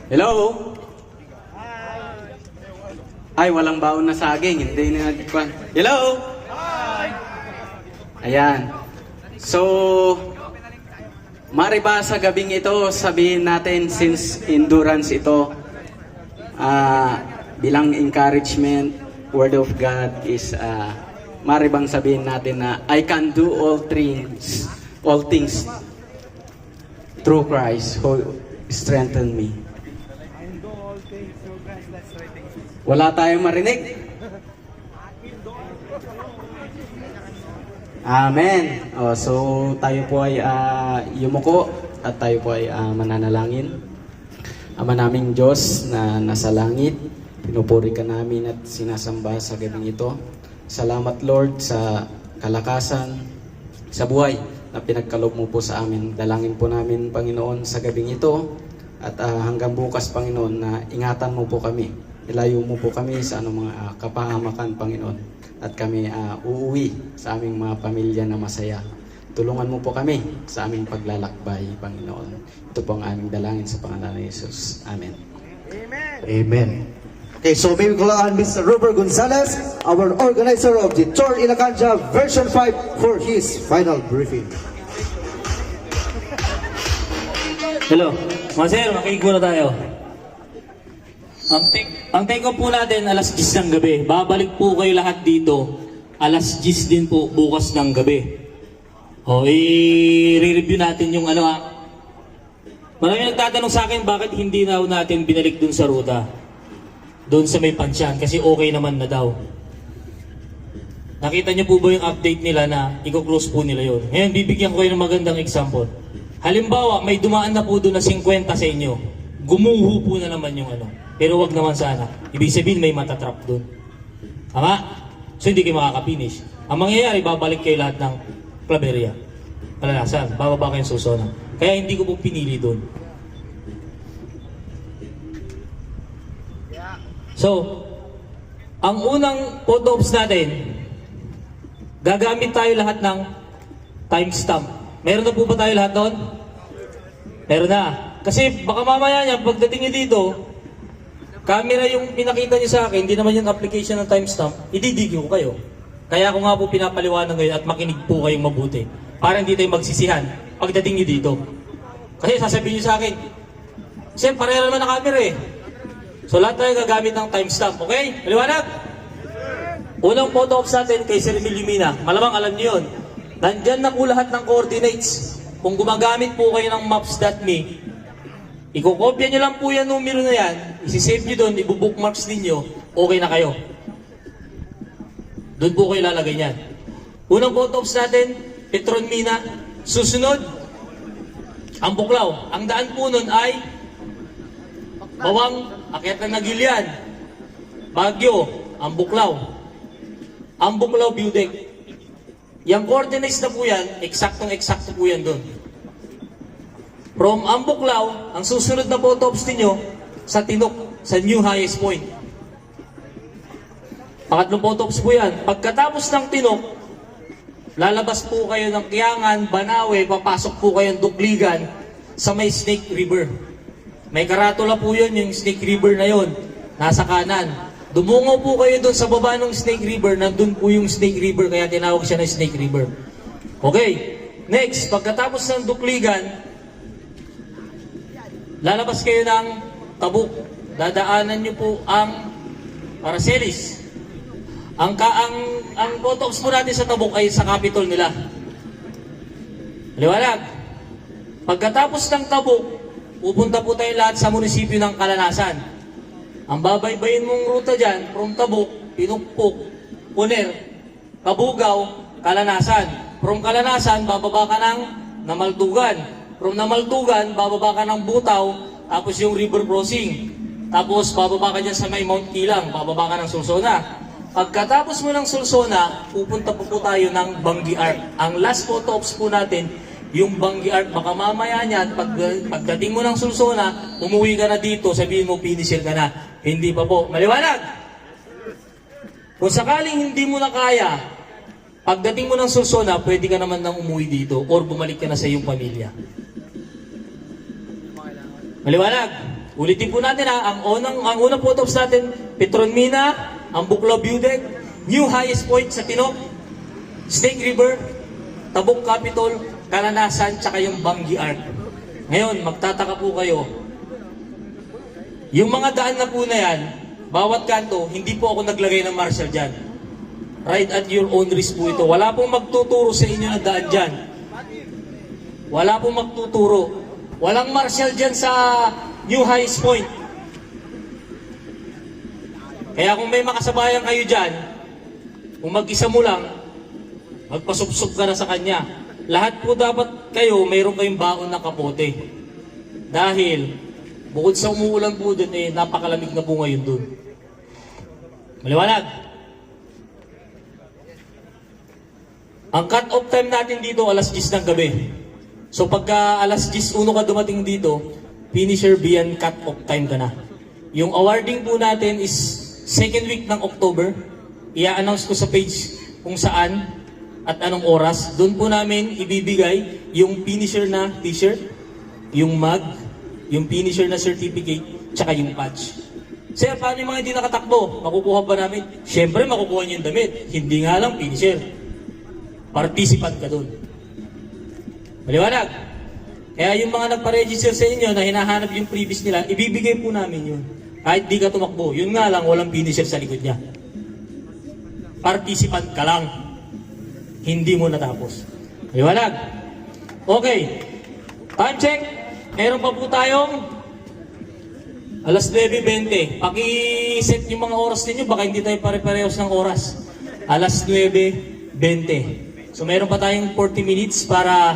Hello? Ay, walang baon na saging. Hindi na nagkwan. Hello? Ayan. So, mari ba sa gabing ito, sabihin natin since endurance ito, bilang encouragement, Word of God is, mari bang sabihin natin na I can do all things through Christ who strengthened me. Wala tayong marinig. Amen. So tayo po ay yumuko at tayo po ay mananalangin. Ama naming Diyos na nasa langit, pinupuri ka namin at sinasamba sa gabing ito. Salamat Lord sa kalakasan, sa buhay na pinagkaloob mo po sa amin. Dalangin po namin Panginoon sa gabing ito at hanggang bukas Panginoon na ingatan mo po kami. Ilayo mo po kami sa mga kapahamakan Panginoon at kami uuwi sa aming mga pamilya na masaya. Tulungan mo po kami sa aming paglalakbay Panginoon. Ito po ang aming dalangin sa pangalan ni Jesus. Amen. Amen. Amen. Okay, so may we call on Mr. Robert Gonzalez, our organizer of the Tour Ilacanja version 5 for his final briefing. Hello, mga sir, makinig muna tayo. Ang take-off po natin alas 10 ng gabi. Babalik po kayo lahat dito alas 10 din po bukas ng gabi. I-review natin yung Maraming nagtatanong sa akin bakit hindi na natin binalik dun sa ruta. Doon sa may pansyan kasi okay naman na daw. Nakita niyo po ba yung update nila na i-close po nila yun? Ngayon, bibigyan ko kayo ng magandang example. Halimbawa, may dumaan na po doon na 50 sa inyo. Gumuho po na naman yung Pero wag naman sana. Ibig sabihin may matatrap doon. Tama? So hindi kayo makaka-finish. Ang mangyayari, babalik kayo lahat ng Claveria. Kalalasan, bababa kayong Susona. Kaya hindi ko po pinili doon. So, ang unang photo ops natin, gagamit tayo lahat ng timestamp. Meron na po ba tayo lahat doon? Meron na. Kasi baka mamaya niya, pagdating niyo dito, camera yung pinakita niyo sa akin, hindi naman yung application ng timestamp, ididigi ko kayo. Kaya ako nga po pinapaliwanag ngayon at makinig po kayong mabuti. Para hindi tayo magsisihan pagdating niyo dito. Kasi sasabihin niyo sa akin, Sir, pareho naman na camera eh. So lahat tayo gagamit ng timestamp, okay? Maliwanag? Unang photo ops natin kay Sir Emilio Mina. Malamang alam niyo yun. Nandyan na po lahat ng coordinates. Kung gumagamit po kayo ng maps.me, ikokopya nyo lang po yan numero na yan, isisave nyo doon, ibubookmarks ninyo, okay na kayo. Doon po kayo lalagay niyan. Unang photo ops natin, Petron Mina. Susunod, ang Buklaw. Ang daan po nun ay Bawang, akyat ng Nagilian. Baguio, ang Buklaw. Ang Buklaw view deck. Yung coordinates na po yan, eksaktong-eksakto po yan doon. From Ambuklaw, ang susunod na photo ops ninyo sa Tinok, sa new highest point. Pangatlong photo ops po yan. Pagkatapos ng Tinok, lalabas po kayo ng Kiangan, Banawe, papasok po kayo ng Dugligan sa may Snake River. May karatula po yun, yung Snake River na yun, nasa kanan. Dumungo po kayo doon sa baba ng Snake River, nandun po yung Snake River, kaya tinawag siya na Snake River. Okay, next, pagkatapos ng Dugligan, lalabas kayo ng Tabuk. Dadaanan nyo po ang Paracelis. Ang photo ops po natin sa Tabuk ay sa Capitol nila. Liwanag. Pagkatapos ng Tabuk, pupunta po tayo lahat sa munisipyo ng Kalanasan. Ang babaybayin mong ruta dyan, from Tabuk, Pinukpok, Puner, Kabugaw, Kalanasan. From Kalanasan, bababa ka ng Namaltugan. From Namaltugan, bababa ka ng Butaw, tapos yung river crossing. Tapos bababa ka dyan sa may Mount Kilang, bababa ka ng Sulsona. Pagkatapos mo ng Sulsona, pupunta po tayo ng Bangi Arc. Ang last photo ops po natin, yung Bangi Arc, baka mamaya niyan, pagdating mo ng Sulsona, umuwi ka na dito, sabihin mo, finisher ka na. Hindi pa po. Maliwanag! Kung sakaling hindi mo na kaya, pagdating mo ng Sulsona, pwede ka naman nang umuwi dito or bumalik ka na sa iyong pamilya. Maliwanag? Ulitin po natin ha, ang unang photos natin, Petron Mina, ang Buklaw View Deck, new highest point sa Tinok, Snake River, Tabuk Capitol, Kalanasan, tsaka yung Bangi Arc. Ngayon, magtataka po kayo, yung mga daan na po na yan, bawat kanto, hindi po ako naglagay ng marshal dyan. Ride at your own risk po ito. Wala pong magtuturo sa inyo na daan dyan. Wala pong magtuturo. Walang marshal dyan sa new highest point. Kaya kung may makasabayan kayo dyan, kung mag-isa mo lang, magpasubsob ka na sa kanya. Lahat po dapat kayo, mayroon kayong baon na kapote. Dahil, bukod sa umuulan po dun, napakalamig na po ngayon dun. Maliwanag. Ang cut-off time natin dito, alas 10 ng gabi. So pagka alas 10:01 ka dumating dito, finisher beyond cut-off time ka na. Yung awarding po natin is second week ng October. I-announce ko sa page kung saan at anong oras. Doon po namin ibibigay yung finisher na t-shirt, yung mug, yung finisher na certificate, tsaka yung patch. Sir, paano yung mga hindi nakatakbo? Makukuha ba namin? Siyempre, makukuha niyo yung damit. Hindi nga lang finisher. Participant ka doon. Maliwanag. Kaya yung mga nagpa-register sa inyo na hinahanap yung previous nila, ibibigay po namin yun. Kahit di ka tumakbo. Yun nga lang, walang finisher sa likod niya. Participant ka lang. Hindi mo natapos. Maliwanag. Okay. Time check. Meron pa po tayong alas 9:20. Paki-set yung mga oras ninyo. Baka hindi tayo pare-parehos ng oras. Alas 9:20. So meron pa tayong 40 minutes para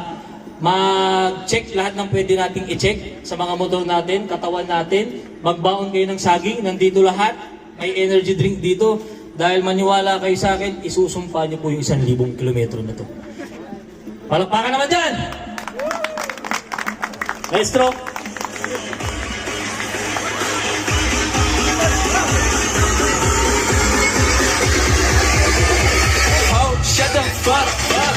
mag-check lahat ng pwede nating i-check sa mga motor natin, katawan natin. Magbaon kayo ng saging. Nandito lahat. May energy drink dito. Dahil maniwala kayo sa akin, isusumpa niyo po yung 1,000 kilometro na to. Palakpakan naman dyan! Maestro! Oh, shut the fuck up!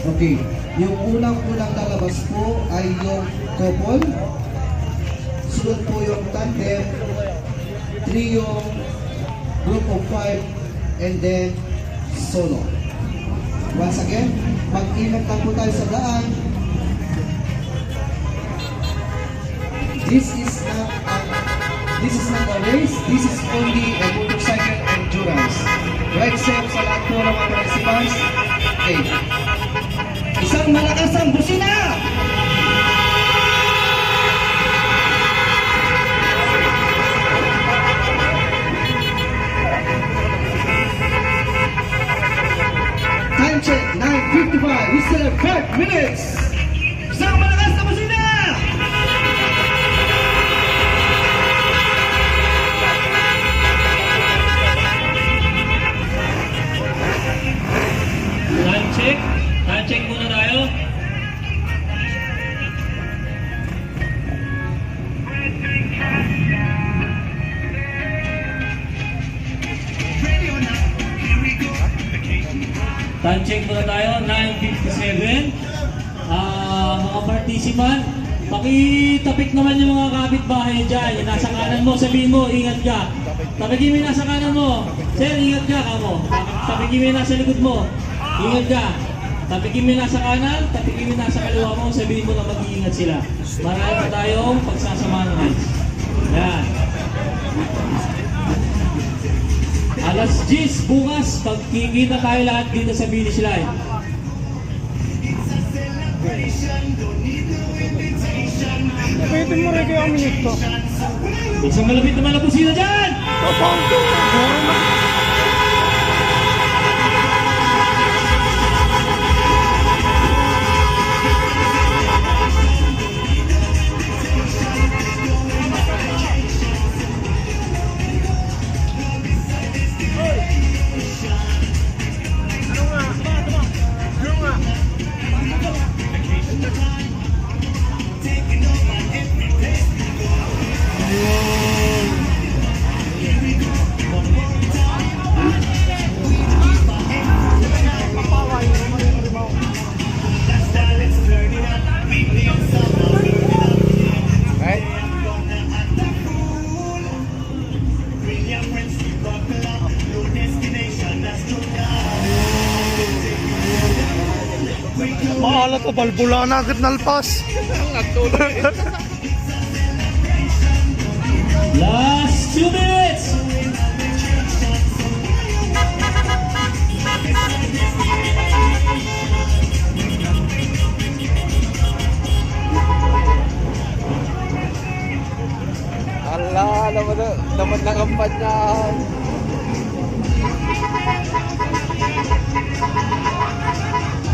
Okay, yung unang-unang lalabas po ay yung couple. Sunod po yung tandem, trio, group of 5, and then solo. Once again, mag-ingat lang po tayo sa daan. This is not a race, this is only a motorcycle endurance. Ride safe sa lahat po ng mga participants. Okay. Isang malakas ang busina! Time check, 9:55. We still have 5 minutes! Isang malakas na busina! Time check. Time check muna tayo. Time check muna tayo. 9:57. Mga participant, pakitapik naman yung mga kapitbahay dyan. Yung nasa kanan mo, sabihin mo, ingat ka. Tapikin mo yung nasa kanan mo. Sir, ingat ka kamo. Tapikin mo yung nasa likod mo. Ingat ka. Tapikin mo yung nasa kanan, tapikin mo yung nasa kaliwa mo, sabihin mo na mag-iingat sila. Marami pa tayong pagsasamahan ng rides. Yan. Alas 10 bukas, pagkikita tayo lahat dito sa finish line. Pwede mo rin kayo ang minuto. Isang malapit na malapusina dyan! Maalat o balbula na agad nalpas. Last 2 minutes! Ala, naman na kampanya.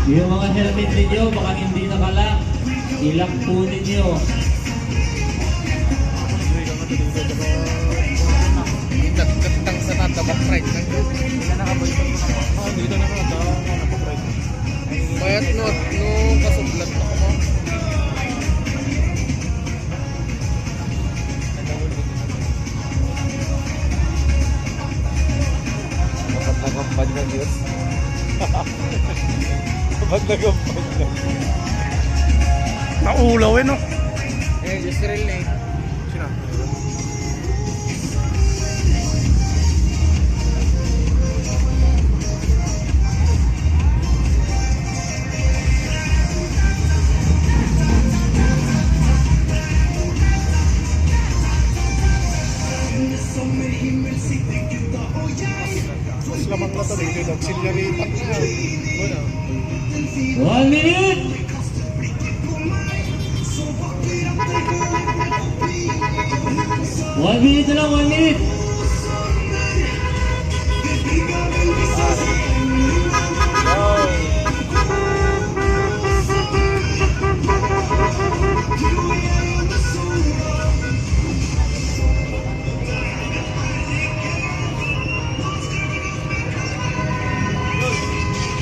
Yung mga helmet ninyo, baka hindi nakalak. Ilak po ninyo. Itatang sa tatabak right na yun. Bayat no kasublat na ko mo. Dapat na kampanya Diyos. Dapat na kampanya. Naulaw eh no. Diyos rin eh. Sino? Salamat na tabi. Auxiliary pack na. 1 minute! One minute na lang, 1 minute!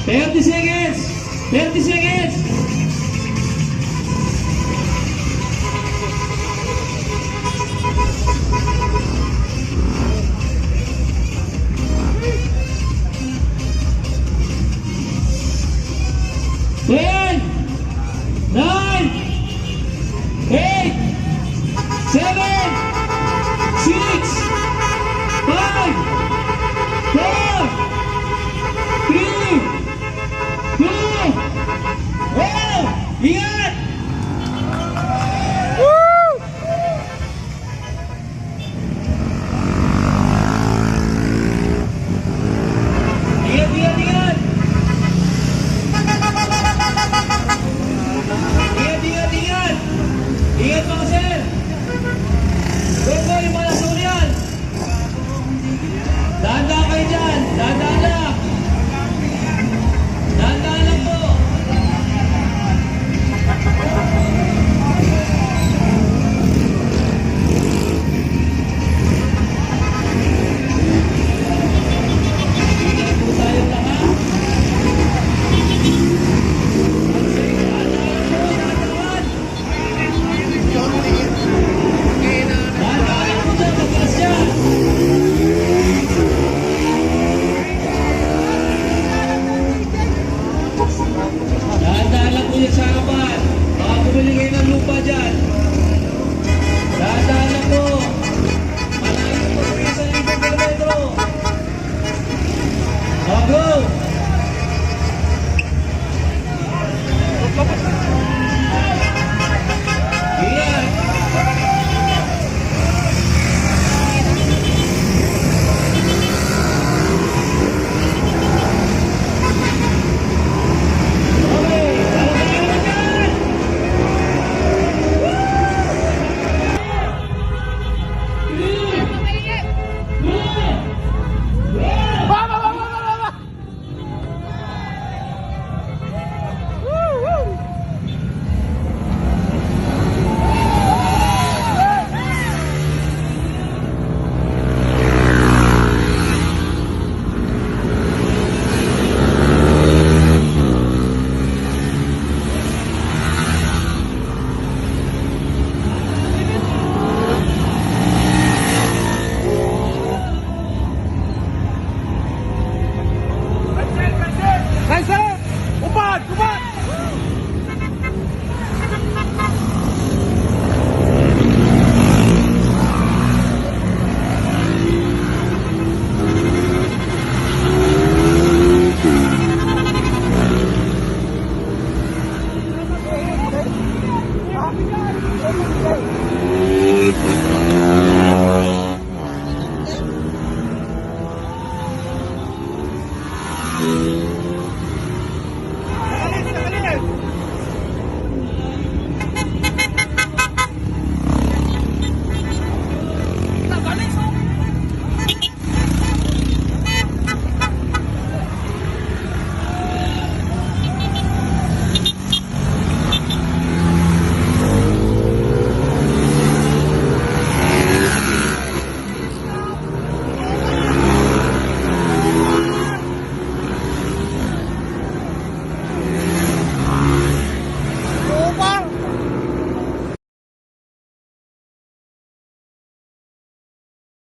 Thirty seconds! 30 seconds! Ten, 9, 8, 7, 6, 5, 4, 3, 2, 1, ingat! Ingat, ingat, ingat! Ingat, ingat, ingat! Ingat mga sir! Go, go, yung mga nasa yan! Dahan-dahan kayo dyan! Dahan-dahan lang! Dahan-dahan lang po! Ingat po tayong lahat! Dahan-dahan po dyan! Magkalas dyan! Dahan-dahan lang po yung sakapan. Baka bumili kayo ng lupa dyan. Dahan-dahan lang po. Malayo po po yung 1,000 kilometro. Go! Ingat! Okay, dahan-dahan lang dyan! Ayan.